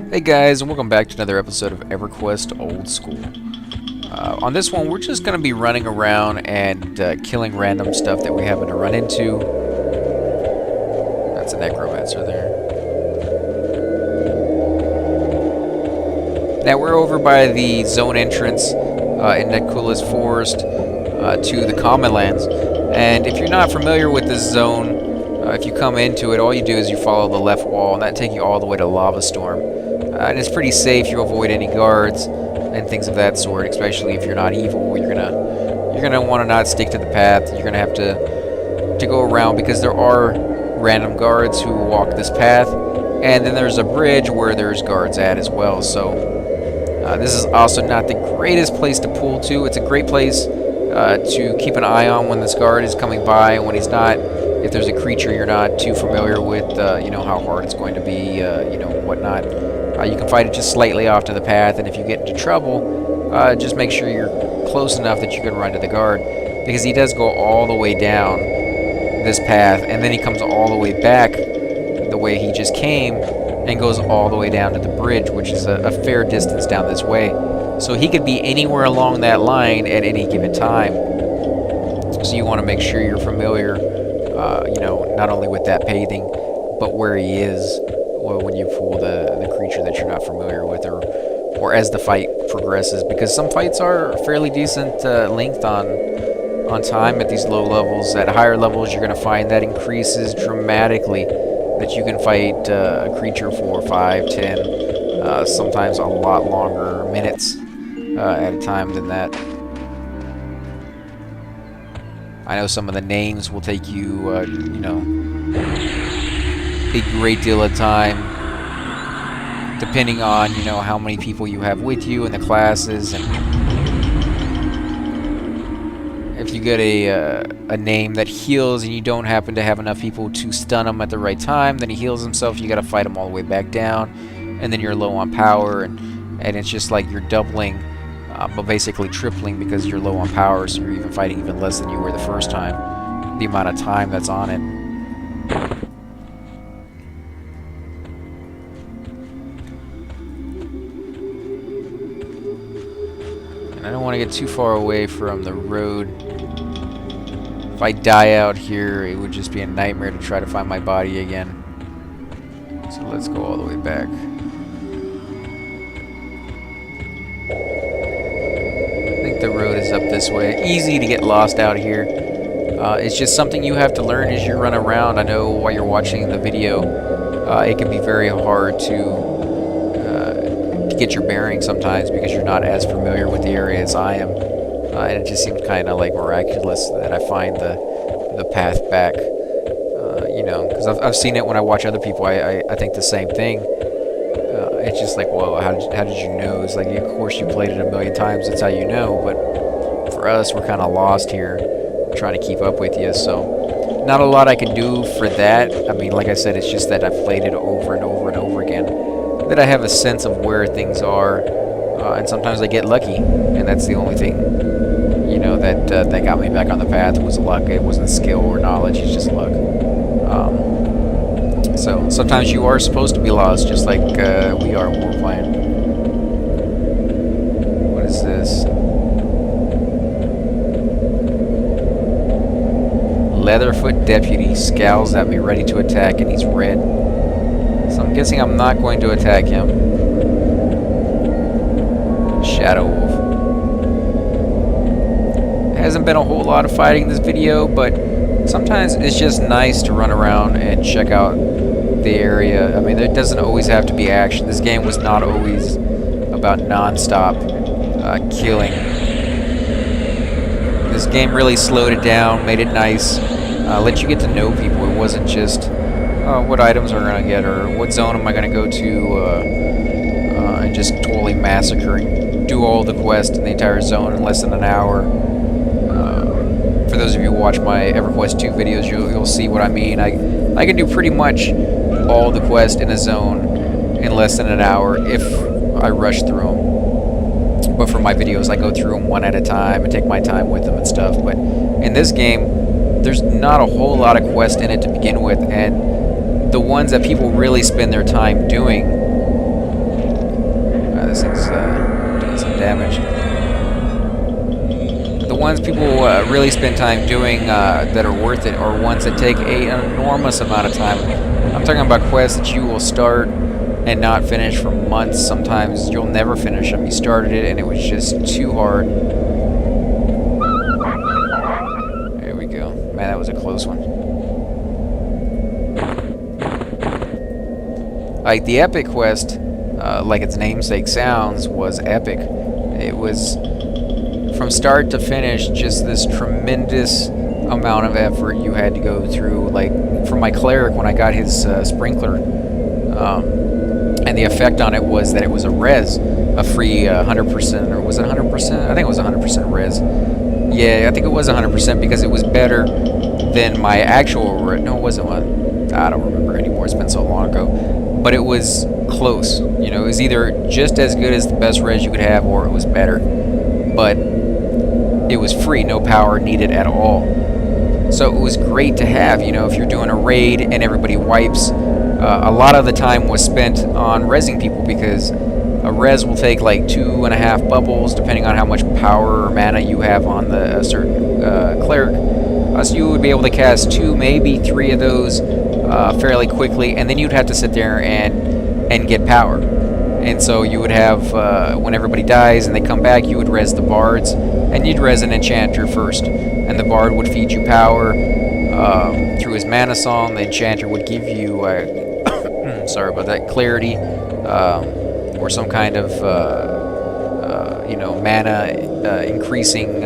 Hey guys, and welcome back to another episode of Everquest Old School. On this one, we're just going to be running around and killing random stuff that we happen to run into. That's a necromancer there. Now we're over by the zone entrance in Nektolus Forest to the Common Lands. And if you're not familiar with this zone, if you come into it, all you do is you follow the left wall, and that takes you all the way to Lava Storm. And it's pretty safe. You avoid any guards and things of that sort, especially if you're not evil. You're gonna want to not stick to the path. You're gonna have to go around because there are random guards who walk this path, and then there's a bridge where there's guards at as well. So this is also not the greatest place to pull to. It's a great place to keep an eye on when this guard is coming by, and when he's not. If there's a creature you're not too familiar with, you know how hard it's going to be, you know, whatnot. You can fight it just slightly off to the path, and if you get into trouble, just make sure you're close enough that you can run to the guard, because he does go all the way down this path, and then he comes all the way back the way he just came, and goes all the way down to the bridge, which is a fair distance down this way. So he could be anywhere along that line at any given time. So you want to make sure you're familiar, you know, not only with that pathing, but where he is when you pull the creature that you're not familiar with, or as the fight progresses, because some fights are fairly decent length on time at these low levels. At higher levels, you're going to find that increases dramatically, that you can fight a creature for 5, 10, sometimes a lot longer minutes at a time than that. I know some of the names will take you, you know, a great deal of time, depending on, you know, how many people you have with you and the classes. And if you get a name that heals and you don't happen to have enough people to stun him at the right time, then he heals himself. You got to fight him all the way back down, and then you're low on power, and it's just like you're doubling. But basically tripling because you're low on power, so you're even fighting even less than you were the first time. The amount of time that's on it. And I don't want to get too far away from the road. If I die out here, it would just be a nightmare to try to find my body again. So let's go all the way back. The road is up this way. Easy to get lost out here. It's just something you have to learn as you run around. I know while you're watching the video, it can be very hard to get your bearings sometimes because you're not as familiar with the area as I am. And it just seems kind of like miraculous that I find the path back. You know, because I've seen it when I watch other people. I think the same thing. It's just like, whoa, how did you know? It's like, of course you played it a million times, that's how you know, but for us, we're kind of lost here, trying to keep up with you, so not a lot I can do for that. I mean, like I said, it's just that I've played it over and over and over again, that I have a sense of where things are, and sometimes I get lucky, and that's the only thing, you know, that got me back on the path was luck. It wasn't skill or knowledge, it's just luck. So sometimes you are supposed to be lost, just like we are when we're playing. What is this? Leatherfoot Deputy scowls at me, ready to attack, and he's red. So I'm guessing I'm not going to attack him. Shadow Wolf. Hasn't been a whole lot of fighting in this video, but sometimes it's just nice to run around and check out the area. I mean, there doesn't always have to be action. This game was not always about non-stop killing. This game really slowed it down, made it nice, let you get to know people. It wasn't just what items are going to get or what zone am I going to go to, and just totally massacring, do all the quests in the entire zone in less than an hour. For those of you who watch my Everquest 2 videos, you'll see what I mean. I can do pretty much all the quests in a zone in less than an hour if I rush through them. But for my videos, I go through them one at a time and take my time with them and stuff. But in this game, there's not a whole lot of quests in it to begin with, and the ones that people really spend their time doing damage. The ones people really spend time doing that are worth it are ones that take an enormous amount of time. I'm talking about quests that you will start and not finish for months. Sometimes you'll never finish them. You started it and it was just too hard. There we go. Man, that was a close one. Like the epic quest, like its namesake sounds, was epic. It was, from start to finish, just this tremendous amount of effort you had to go through. Like, for my cleric, when I got his sprinkler, and the effect on it was that it was a res, a free 100%, or was it 100%? I think it was 100% res. Yeah, I think it was 100% because it was better than my actual res. No, it wasn't one. I don't remember anymore. It's been so long ago. But it was close. You know, it was either just as good as the best res you could have, or it was better. But it was free, no power needed at all. So it was great to have, you know, if you're doing a raid and everybody wipes. A lot of the time was spent on rezzing people, because a res will take like 2.5 bubbles, depending on how much power or mana you have on a certain cleric. So you would be able to cast 2, maybe 3 of those fairly quickly, and then you'd have to sit there and get power. And so you would have, when everybody dies and they come back, you would res the bards, and you'd res an enchanter first. And the bard would feed you power through his mana song. The enchanter would give you, sorry about that, clarity, or some kind of, you know, mana increasing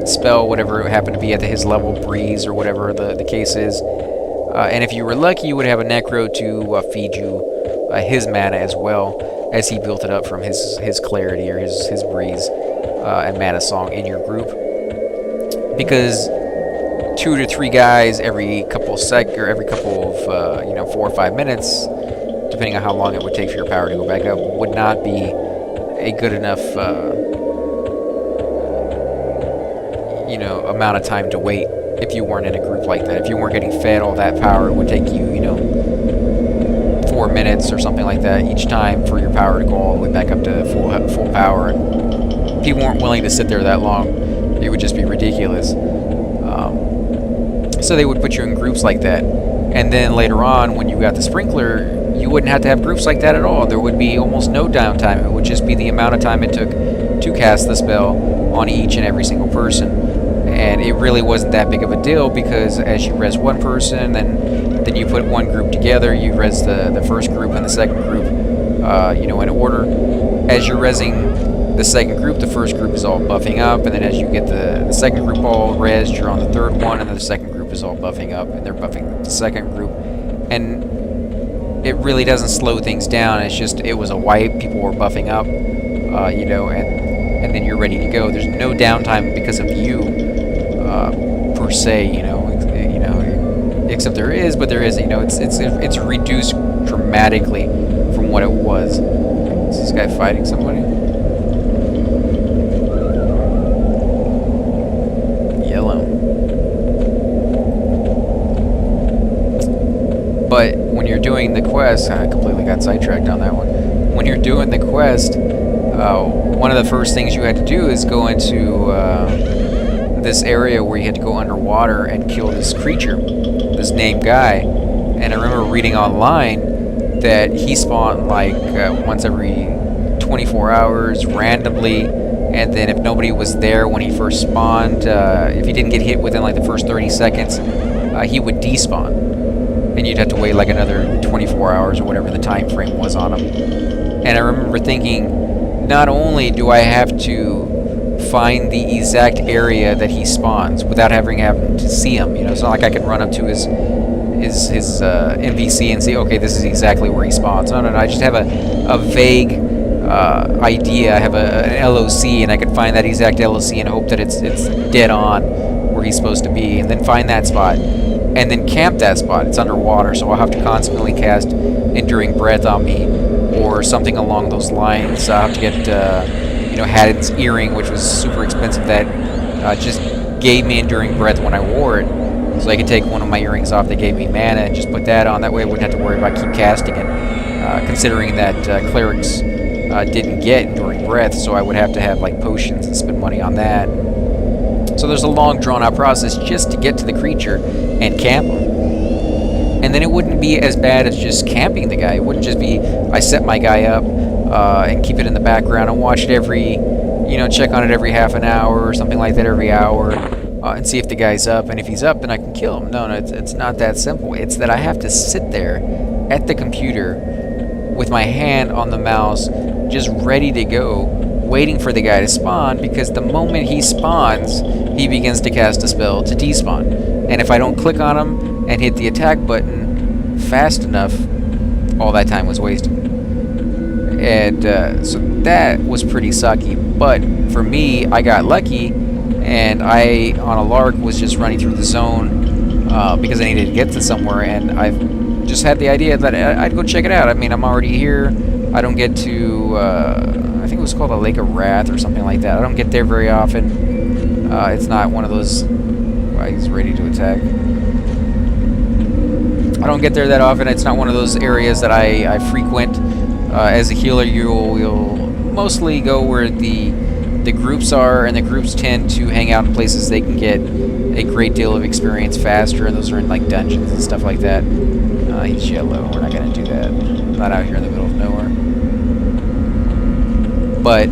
spell, whatever it happened to be at his level, breeze, or whatever the case is. And if you were lucky, you would have a necro to feed you his mana as well, as he built it up from his clarity or his breeze and mana song in your group. Because 2 to 3 guys every couple of 4 or 5 minutes, depending on how long it would take for your power to go back up, would not be a good enough you know, amount of time to wait if you weren't in a group like that. If you weren't getting fed all that power, it would take you, you know, 4 minutes or something like that each time for your power to go all the way back up to full power. And people weren't willing to sit there that long. It would just be ridiculous. So they would put you in groups like that. And then later on, when you got the sprinkler, you wouldn't have to have groups like that at all. There would be almost no downtime. It would just be the amount of time it took to cast the spell on each and every single person. And it really wasn't that big of a deal, because as you res one person, then you put one group together, you res the first group and the second group, you know, in order. As you're resing the second group, the first group is all buffing up, and then as you get the second group all rezzed, you're on the third one, and then the second group is all buffing up, and they're buffing the second group. And it really doesn't slow things down. It's just, it was a wipe, people were buffing up, you know, and then you're ready to go. There's no downtime because of you, per se, you know, except there is, but there isn't. You know, it's reduced dramatically from what it was. Is this guy fighting somebody? Yellow. But when you're doing the quest, I completely got sidetracked on that one. When you're doing the quest, one of the first things you had to do is go into this area where you had to go underwater and kill this creature, this named guy. And I remember reading online that he spawned like once every 24 hours randomly, and then if nobody was there when he first spawned, if he didn't get hit within like the first 30 seconds, he would despawn, and you'd have to wait like another 24 hours or whatever the time frame was on him. And I remember thinking, not only do I have to find the exact area that he spawns without having to see him, you know, it's not like I can run up to his NPC and see, okay, this is exactly where he spawns. No, I just have a vague idea. I have an LOC, and I can find that exact LOC and hope that it's dead on where he's supposed to be, and then find that spot, and then camp that spot. It's underwater, so I'll have to constantly cast Enduring Breath on me, or something along those lines. I'll have to get, you know, Haddon's earring, which was super expensive, that just gave me Enduring Breath when I wore it. So I could take one of my earrings off that gave me mana and just put that on. That way I wouldn't have to worry about keep casting it. Considering that clerics didn't get enduring breath, so I would have to have like potions and spend money on that. So there's a long drawn out process just to get to the creature and camp him. And then it wouldn't be as bad as just camping the guy. It wouldn't just be I set my guy up and keep it in the background and watch it every, check on it every half an hour or something like that, every hour, and see if the guy's up. And if he's up, then I can kill him. No, it's not that simple. It's that I have to sit there at the computer with my hand on the mouse, just ready to go, waiting for the guy to spawn, because the moment he spawns, he begins to cast a spell to despawn. And if I don't click on him and hit the attack button fast enough, all that time was wasted. And so that was pretty sucky. But for me, I got lucky, and I, on a lark, was just running through the zone because I needed to get to somewhere, and I just had the idea that I'd go check it out. I mean, I'm already here. I don't get to, I think it was called a Lake of Wrath or something like that. I don't get there very often. It's not one of those... he's ready to attack. I don't get there that often. It's not one of those areas that I frequent. As a healer, you'll mostly go where the groups are, and the groups tend to hang out in places they can get a great deal of experience faster, and those are in like dungeons and stuff like that. He's yellow. We're not going to do that. Not out here in the middle of nowhere. But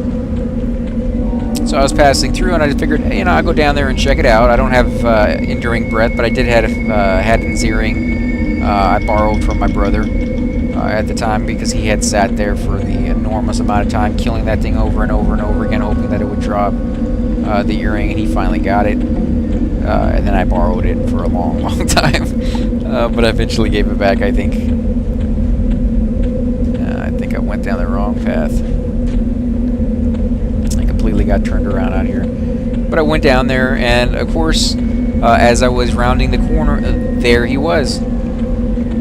so I was passing through, and I figured, I'll go down there and check it out. I don't have enduring breath, but I did had enzeering. I borrowed from my brother at the time, because he had sat there for the enormous amount of time killing that thing over and over and over again, hoping that it would drop the earring, and he finally got it. And then I borrowed it for a long, long time, but I eventually gave it back. I think I went down the wrong path. I completely got turned around out here. But I went down there, and of course, as I was rounding the corner, there he was.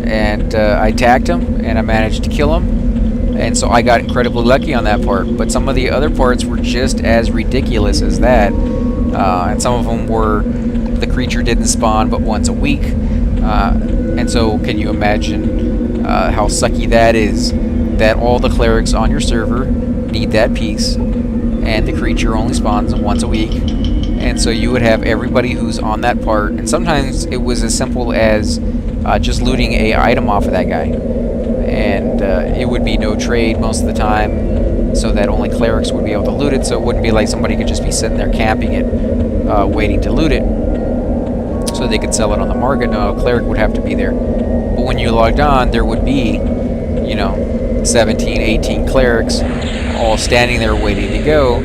And I attacked him, and I managed to kill him. And so I got incredibly lucky on that part. But some of the other parts were just as ridiculous as that. And some of them were the creature didn't spawn but once a week. And so can you imagine how sucky that is? That all the clerics on your server need that piece, and the creature only spawns once a week. And so you would have everybody who's on that part, and sometimes it was as simple as just looting a item off of that guy. And it would be no trade most of the time, so that only clerics would be able to loot it, so it wouldn't be like somebody could just be sitting there camping it, waiting to loot it, so they could sell it on the market. No, a cleric would have to be there. But when you logged on, there would be, 17, 18 clerics all standing there waiting to go.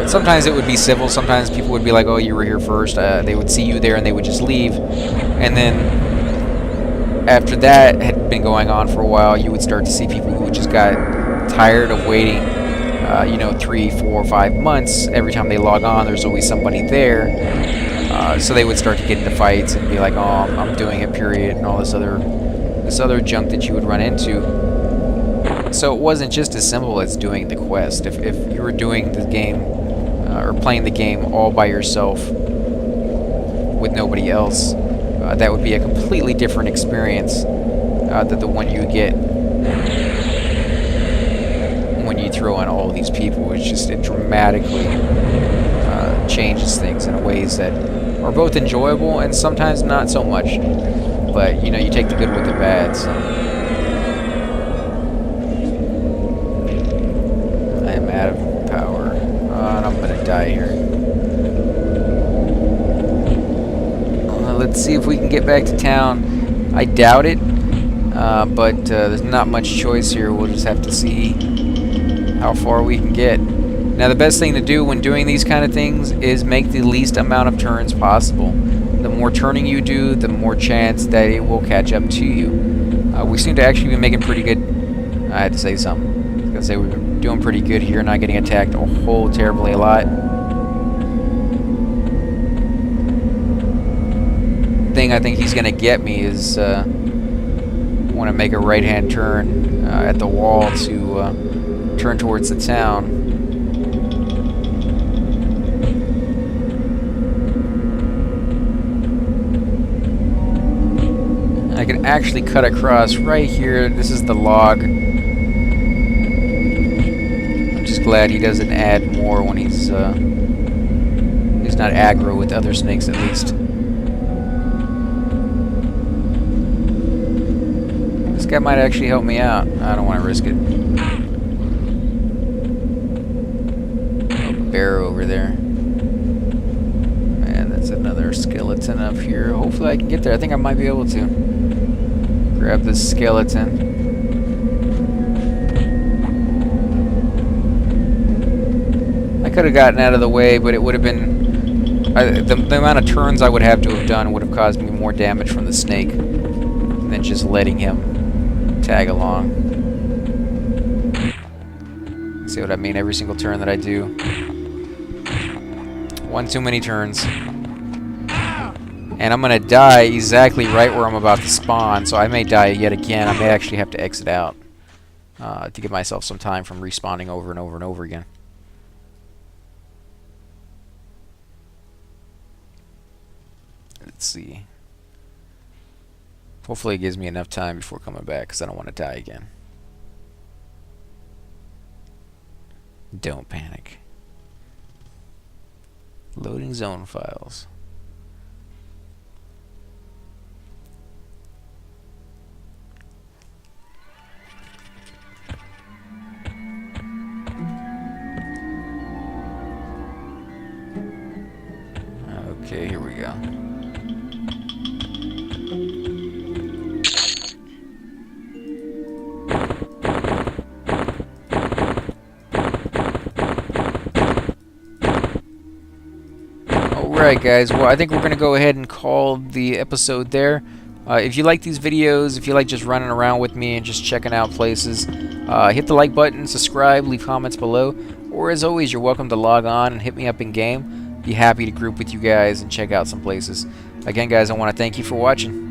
Sometimes it would be civil, sometimes people would be like, oh, you were here first. They would see you there and they would just leave. And then after that had been going on for a while, you would start to see people who just got tired of waiting, 3, 4, 5 months. Every time they log on, there's always somebody there. So they would start to get into fights and be like, oh, I'm doing it, period, and all this other junk that you would run into. So it wasn't just as simple as doing the quest. If you were doing the game or playing the game all by yourself with nobody else, that would be a completely different experience than the one you get when you throw in all of these people. It dramatically changes things in ways that are both enjoyable and sometimes not so much. But you take the good with the bad. So I am out of power, and I'm gonna die here. Let's see if we can get back to town. I doubt it, but there's not much choice here. We'll just have to see how far we can get. Now, the best thing to do when doing these kind of things is make the least amount of turns possible. The more turning you do, the more chance that it will catch up to you. We seem to actually be making pretty good... I had to say something. I was going to say we've been doing pretty good here, not getting attacked a whole terribly a lot. Thing I think he's going to get me is want to make a right-hand turn at the wall to turn towards the town. I can actually cut across right here. This is the log. glad he doesn't add more when he's not aggro with other snakes, at least. This guy might actually help me out. I don't want to risk it. Oh, bear over there. Man, that's another skeleton up here. Hopefully I can get there. I think I might be able to. Grab this skeleton. I could have gotten out of the way, but it would have been... the amount of turns I would have to have done would have caused me more damage from the snake than just letting him tag along. See what I mean? Every single turn that I do. One too many turns. And I'm going to die exactly right where I'm about to spawn, so I may die yet again. I may actually have to exit out to give myself some time from respawning over and over and over again. Let's see. Hopefully it gives me enough time before coming back, because I don't want to die again. Don't panic. Loading zone files. Okay, here we go. Alright guys, well I think we're going to go ahead and call the episode there. If you like these videos, if you like just running around with me and just checking out places, hit the like button, subscribe, leave comments below, or as always you're welcome to log on and hit me up in game. Be happy to group with you guys and check out some places. Again guys, I want to thank you for watching.